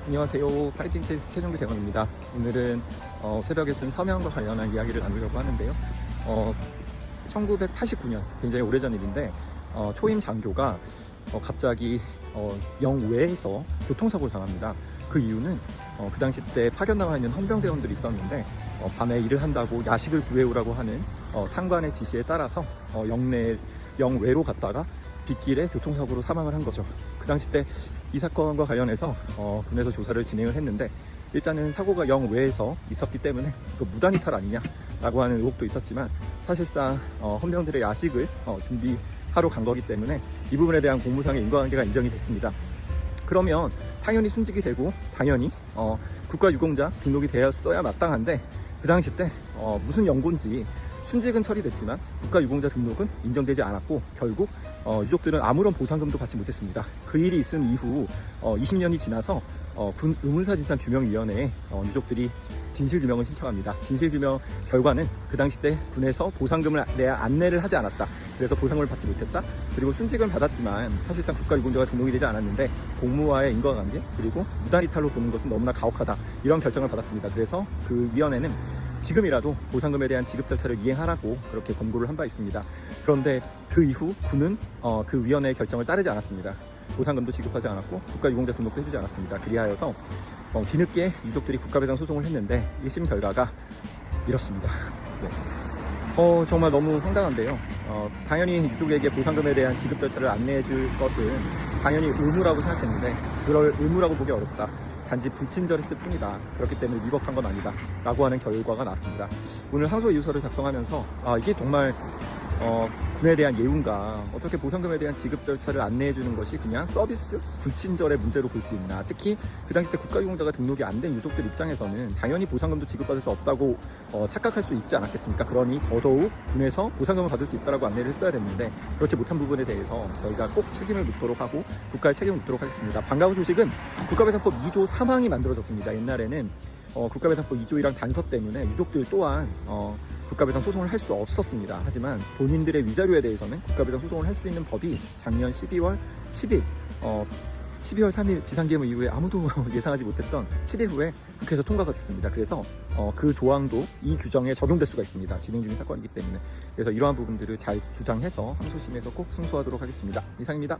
안녕하세요. 파이팅 체이스 최정규 대원입니다. 오늘은 새벽에 쓴 서명과 관련한 이야기를 나누려고 하는데요. 1989년, 굉장히 오래전 일인데 초임 장교가 갑자기 영외에서 교통사고를 당합니다. 그 이유는 그 당시 때 파견 나와 있는 헌병대원들이 있었는데 밤에 일을 한다고 야식을 구해오라고 하는 상관의 지시에 따라서 영외로 갔다가 빗길에 교통사고로 사망을 한 거죠. 그 당시 때 이 사건과 관련해서 군에서 조사를 진행을 했는데, 일단은 사고가 영외에서 있었기 때문에 그 무단이탈 아니냐라고 하는 의혹도 있었지만, 사실상 헌병들의 야식을 준비하러 간 거기 때문에 이 부분에 대한 공무상의 인과관계가 인정이 됐습니다. 그러면 당연히 순직이 되고 당연히 국가유공자 등록이 되었어야 마땅한데, 그 당시 때 무슨 연고인지 순직은 처리됐지만 국가유공자 등록은 인정되지 않았고, 결국 유족들은 아무런 보상금도 받지 못했습니다. 그 일이 있은 이후 20년이 지나서 군 의문사진상규명위원회에 유족들이 진실규명을 신청합니다. 진실규명 결과는 그 당시 때 군에서 보상금을 안내를 하지 않았다, 그래서 보상금을 받지 못했다, 그리고 순직은 받았지만 사실상 국가유공자가 등록이 되지 않았는데 공무와의 인과관계 그리고 무단이탈로 보는 것은 너무나 가혹하다, 이런 결정을 받았습니다. 그래서 그 위원회는 지금이라도 보상금에 대한 지급 절차를 이행하라고 그렇게 권고를 한 바 있습니다. 그런데 그 이후 군은 그 위원회의 결정을 따르지 않았습니다. 보상금도 지급하지 않았고 국가유공자 등록도 해주지 않았습니다. 그리하여서 뒤늦게 유족들이 국가배상 소송을 했는데 1심 결과가 이렇습니다. 네. 정말 너무 황당한데요. 당연히 유족에게 보상금에 대한 지급 절차를 안내해 줄 것은 당연히 의무라고 생각했는데, 그럴 의무라고 보기 어렵다, 단지 불친절했을 뿐이다, 그렇기 때문에 위법한 건 아니다 라고 하는 결과가 나왔습니다. 오늘 항소이유서를 작성하면서 이게 정말 군에 대한 예우인가, 어떻게 보상금에 대한 지급 절차를 안내해 주는 것이 그냥 서비스 불친절의 문제로 볼 수 있나. 특히 그 당시 때 국가유공자가 등록이 안 된 유족들 입장에서는 당연히 보상금도 지급받을 수 없다고 착각할 수 있지 않았겠습니까? 그러니 더더욱 군에서 보상금을 받을 수 있다고 안내를 했어야 됐는데, 그렇지 못한 부분에 대해서 저희가 꼭 책임을 묻도록 하고 국가의 책임을 묻도록 하겠습니다. 반가운 소식은 국가배상법 2조 3항이 만들어졌습니다. 옛날에는 국가배상법 2조이랑 단서 때문에 유족들 또한 국가배상 소송을 할 수 없었습니다. 하지만 본인들의 위자료에 대해서는 국가배상 소송을 할 수 있는 법이 작년 12월 10일 12월 3일 비상계엄 이후에 아무도 예상하지 못했던 7일 후에 국회에서 통과가 됐습니다. 그래서 그 조항도 이 규정에 적용될 수가 있습니다. 진행 중인 사건이기 때문에. 그래서 이러한 부분들을 잘 주장해서 항소심에서 꼭 승소하도록 하겠습니다. 이상입니다.